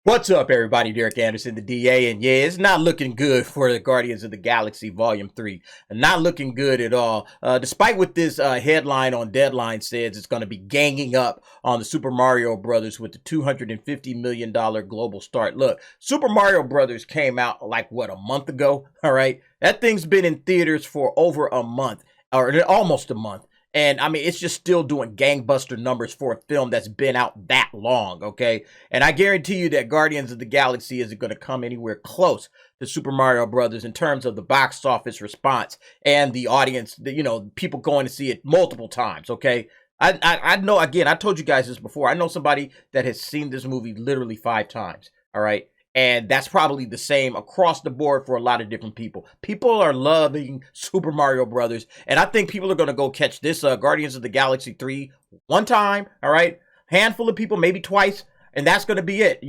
What's up, everybody? Derek Anderson, the DA, and yeah, it's not looking good for the Guardians of the Galaxy Volume 3. Not looking good at all. Despite what this headline on Deadline says, it's going to be ganging up on the Super Mario Brothers with the $250 million global start. Look, Super Mario Brothers came out like, what, a month ago? All right? That thing's been in theaters for over a month, or almost a month. And I mean, it's just still doing gangbuster numbers for a film that's been out that long, okay? And I guarantee you that Guardians of the Galaxy isn't going to come anywhere close to Super Mario Brothers in terms of the box office response and the audience, people going to see it multiple times, okay? I know, again, I told you guys this before. I know somebody that has seen this movie literally 5 times, all right? And that's probably the same across the board for a lot of different people. People are loving Super Mario Brothers. And I think people are going to go catch this Guardians of the Galaxy 3 one time, all right? Handful of people, maybe twice. And that's going to be it,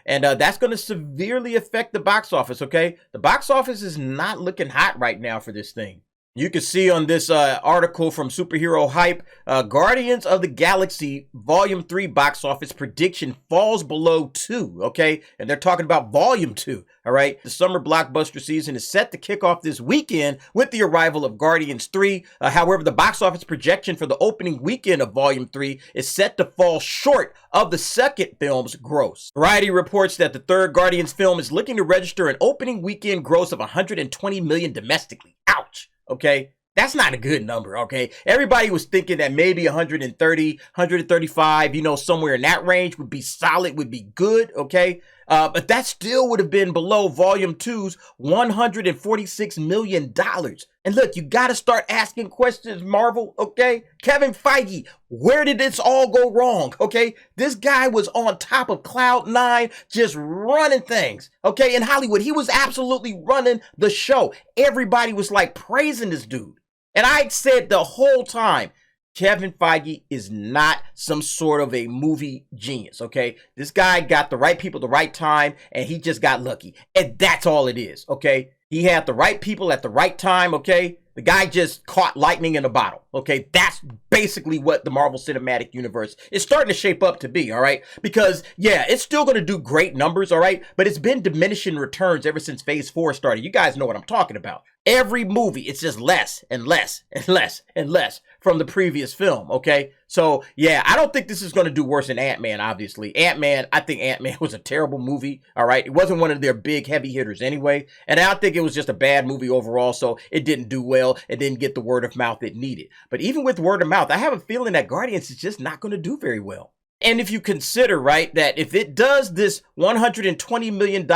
And that's going to severely affect the box office, okay? The box office is not looking hot right now for this thing. You can see on this article from Superhero Hype, Guardians of the Galaxy Volume 3 box office prediction falls below 2, okay? And they're talking about Volume 2, all right? The summer blockbuster season is set to kick off this weekend with the arrival of Guardians 3. However, the box office projection for the opening weekend of Volume 3 is set to fall short of the second film's gross. Variety reports that the third Guardians film is looking to register an opening weekend gross of $120 million domestically. Ouch. Okay, that's not a good number, okay? Everybody was thinking that maybe 130, 135, somewhere in that range would be solid, would be good, okay? But that still would have been below Volume 2's $146 million. And look, you got to start asking questions, Marvel, okay? Kevin Feige, where did this all go wrong, okay? This guy was on top of Cloud 9, just running things, okay? In Hollywood, he was absolutely running the show. Everybody was like praising this dude. And I said the whole time, Kevin Feige is not some sort of a movie genius, okay? This guy got the right people at the right time, and he just got lucky. And that's all it is, okay? He had the right people at the right time, okay? The guy just caught lightning in a bottle, okay? That's basically what the Marvel Cinematic Universe is starting to shape up to be, all right? Because, yeah, it's still going to do great numbers, all right? But it's been diminishing returns ever since Phase 4 started. You guys know what I'm talking about. Every movie, it's just less and less and less and less from the previous film, okay? So, yeah, I don't think this is going to do worse than Ant-Man, obviously. I think Ant-Man was a terrible movie, all right? It wasn't one of their big heavy hitters anyway. And I think it was just a bad movie overall, so it didn't do well. It didn't get the word of mouth it needed. But even with word of mouth, I have a feeling that Guardians is just not going to do very well. And if you consider, right, that if it does this $120 million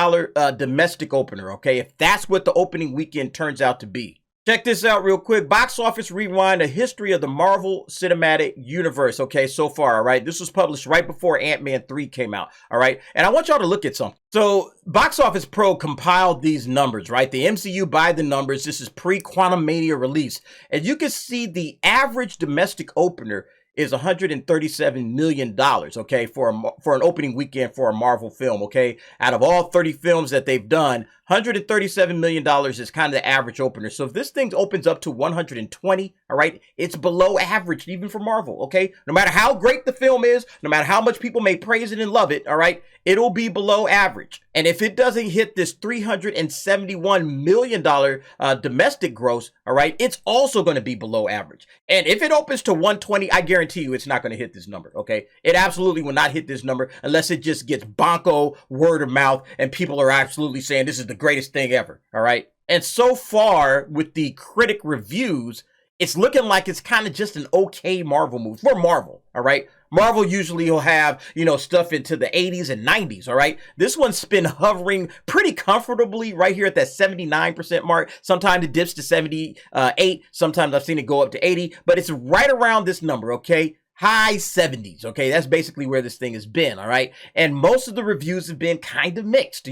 domestic opener, okay, if that's what the opening weekend turns out to be. Check this out real quick. Box Office Rewind, a history of the Marvel Cinematic Universe, okay, so far, all right? This was published right before Ant-Man 3 came out, all right? And I want y'all to look at something. So Box Office Pro compiled these numbers, right? The MCU by the numbers. This is pre-Quantum Mania release. And you can see the average domestic opener is $137 million, okay, for an opening weekend for a Marvel film, okay? Out of all 30 films that they've done, $137 million is kind of the average opener. So if this thing opens up to 120, all right, it's below average even for Marvel, okay? No matter how great the film is, no matter how much people may praise it and love it, all right, it'll be below average. And if it doesn't hit this $371 million domestic gross, all right, it's also going to be below average. And if it opens to 120, I guarantee you it's not going to hit this number, okay? It absolutely will not hit this number unless it just gets bonko word of mouth and people are absolutely saying this is the greatest thing ever, all right? And so far with the critic reviews, it's looking like it's kind of just an okay Marvel movie for Marvel, all right? Marvel usually will have, stuff into the 80s and 90s, all right? This one's been hovering pretty comfortably right here at that 79% mark. Sometimes it dips to 78. Sometimes I've seen it go up to 80, but it's right around this number, okay? High 70s, okay? That's basically where this thing has been, all right? And most of the reviews have been kind of mixed,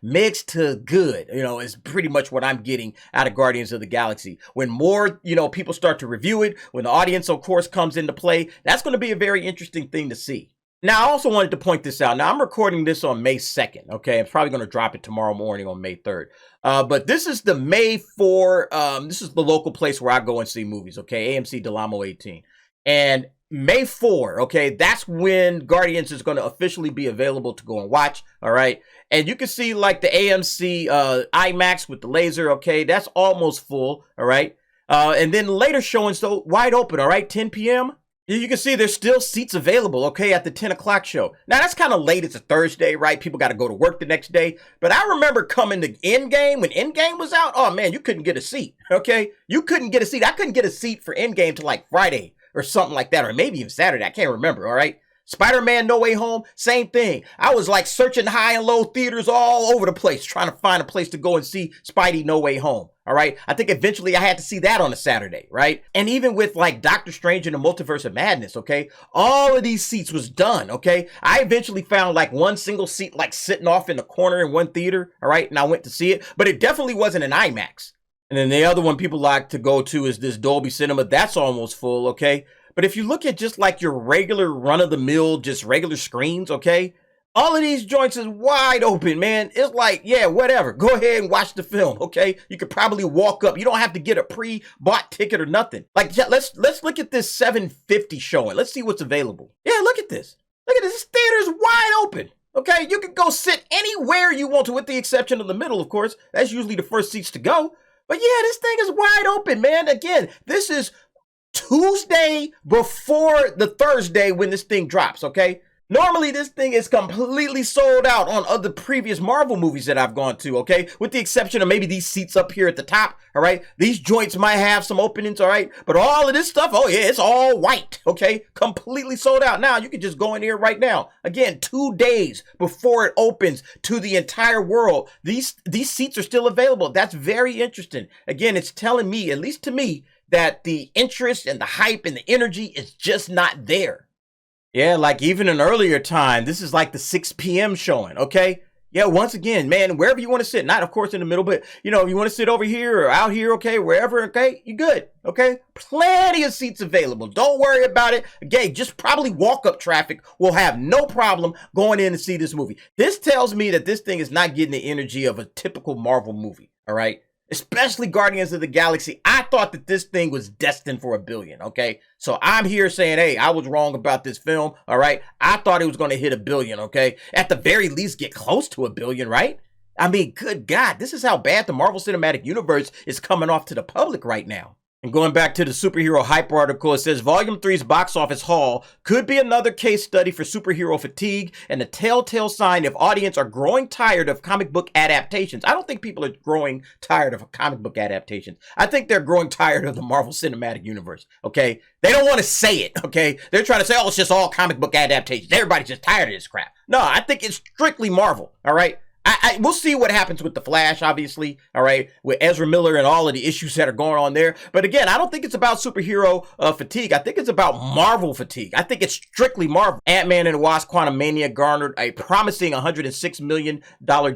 mixed to good, is pretty much what I'm getting out of Guardians of the Galaxy. When more, people start to review it, when the audience, of course, comes into play, that's going to be a very interesting thing to see. Now, I also wanted to point this out. Now, I'm recording this on May 2nd, okay? I'm probably going to drop it tomorrow morning on May 3rd. But this is the May 4, this is the local place where I go and see movies, okay? AMC Delamo 18. And May 4, okay, that's when Guardians is going to officially be available to go and watch, all right? And you can see like the AMC IMAX with the laser, okay, that's almost full, all right? And then later showings, so wide open, all right, 10 p.m. You can see there's still seats available, okay, at the 10 o'clock show. Now, that's kind of late. It's a Thursday, right? People got to go to work the next day. But I remember coming to Endgame, when Endgame was out, oh, man, you couldn't get a seat, okay? You couldn't get a seat. I couldn't get a seat for Endgame till like Friday or something like that, or maybe even Saturday. I can't remember, all right? Spider-Man No Way Home, same thing. I was like searching high and low theaters all over the place, trying to find a place to go and see Spidey No Way Home, all right? I think eventually I had to see that on a Saturday, right? And even with like Doctor Strange and the Multiverse of Madness, okay? All of these seats was done, okay? I eventually found like one single seat like sitting off in the corner in one theater, all right? And I went to see it, but it definitely wasn't an IMAX. And then the other one people like to go to is this Dolby Cinema. That's almost full, okay? But if you look at just like your regular run-of-the-mill, just regular screens, okay? All of these joints is wide open, man. It's like, yeah, whatever. Go ahead and watch the film, okay? You could probably walk up. You don't have to get a pre-bought ticket or nothing. Like, let's look at this 750 showing. Let's see what's available. Yeah, look at this. Look at this. This theater's wide open, okay? You can go sit anywhere you want to, with the exception of the middle, of course. That's usually the first seats to go. But yeah, this thing is wide open, man. Again, this is Tuesday before the Thursday when this thing drops, okay? Normally, this thing is completely sold out on other previous Marvel movies that I've gone to, okay? With the exception of maybe these seats up here at the top, all right? These joints might have some openings, all right? But all of this stuff, oh yeah, it's all white, okay? Completely sold out. Now, you can just go in here right now. Again, 2 days before it opens to the entire world. These seats are still available. That's very interesting. Again, it's telling me, at least to me, that the interest and the hype and the energy is just not there. Yeah, like even an earlier time, this is like the 6 p.m. showing, okay? Yeah, once again, man, wherever you want to sit, not of course in the middle, but you know, if you want to sit over here or out here, okay, wherever, okay, you good, okay? Plenty of seats available. Don't worry about it. Again, just probably walk up traffic will have no problem going in to see this movie. This tells me that this thing is not getting the energy of a typical Marvel movie, all right? Especially Guardians of the Galaxy. I thought that this thing was destined for $1 billion, okay? So I'm here saying, hey, I was wrong about this film, all right? I thought it was going to hit $1 billion, okay? At the very least, get close to $1 billion, right? I mean, good God, this is how bad the Marvel Cinematic Universe is coming off to the public right now. And going back to the superhero hype article, it says Volume 3's box office haul could be another case study for superhero fatigue and a telltale sign if audience are growing tired of comic book adaptations. I don't think people are growing tired of comic book adaptations. I think they're growing tired of the Marvel Cinematic Universe, okay? They don't want to say it, okay? They're trying to say, oh, it's just all comic book adaptations. Everybody's just tired of this crap. No, I think it's strictly Marvel, all right? We'll see what happens with The Flash, obviously, all right, with Ezra Miller and all of the issues that are going on there. But again, I don't think it's about superhero fatigue. I think it's about Marvel fatigue. I think it's strictly Marvel. Ant-Man and the Wasp: Quantumania garnered a promising $106 million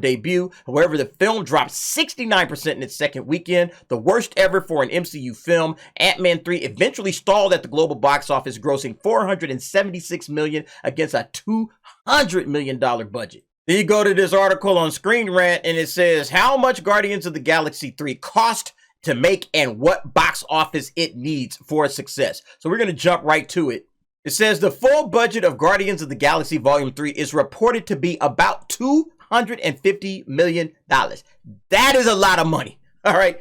debut. However, the film dropped 69% in its second weekend, the worst ever for an MCU film. Ant-Man 3 eventually stalled at the global box office, grossing $476 million against a $200 million budget. Then you go to this article on Screen Rant and it says how much Guardians of the Galaxy 3 cost to make and what box office it needs for a success. So we're going to jump right to it. It says the full budget of Guardians of the Galaxy Volume 3 is reported to be about $250 million. That is a lot of money. All right.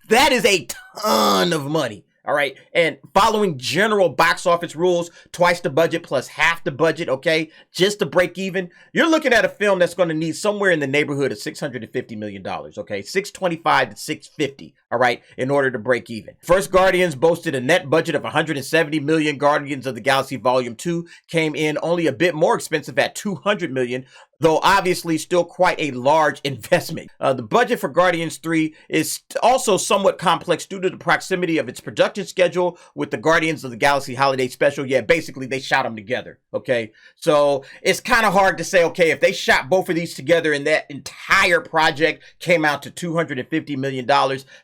That is a ton of money. All right. And following general box office rules, twice the budget plus half the budget, okay, just to break even, you're looking at a film that's going to need somewhere in the neighborhood of $650 million, okay, 625 to 650, all right, in order to break even. First Guardians boasted a net budget of 170 million. Guardians of the Galaxy Volume 2 came in only a bit more expensive at 200 million. Though obviously still quite a large investment. The budget for Guardians 3 is also somewhat complex due to the proximity of its production schedule with the Guardians of the Galaxy Holiday Special. Yeah, basically they shot them together, okay? So it's kind of hard to say, okay, if they shot both of these together and that entire project came out to $250 million,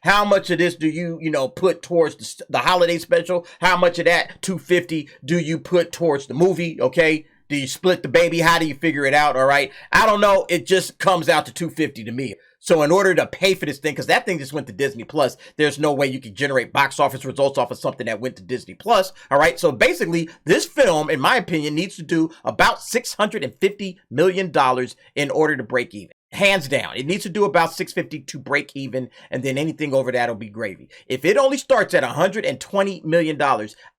how much of this do you put towards the Holiday Special? How much of that 250 do you put towards the movie, okay? Do you split the baby? How do you figure it out? All right. I don't know. It just comes out to $250 to me. So in order to pay for this thing, because that thing just went to Disney Plus, there's no way you can generate box office results off of something that went to Disney Plus. All right. So basically, this film, in my opinion, needs to do about $650 million in order to break even. Hands down. It needs to do about 650 to break even, and then anything over that will be gravy. If it only starts at $120 million,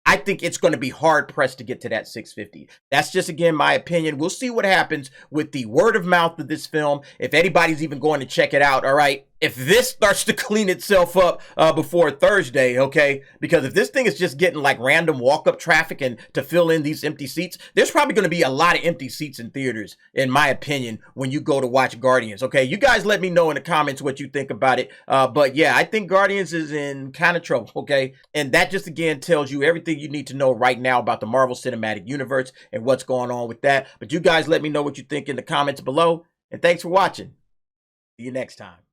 I think it's going to be hard pressed to get to that 650. That's just, again, my opinion. We'll see what happens with the word of mouth of this film. If anybody's even going to check it out, all right? If this starts to clean itself up before Thursday, okay? Because if this thing is just getting like random walk-up traffic and to fill in these empty seats, there's probably going to be a lot of empty seats in theaters, in my opinion, when you go to watch Guardians, okay? You guys let me know in the comments what you think about it. But yeah, I think Guardians is in kind of trouble, okay? And that just, again, tells you everything you need to know right now about the Marvel Cinematic Universe and what's going on with that. But you guys let me know what you think in the comments below. And thanks for watching. See you next time.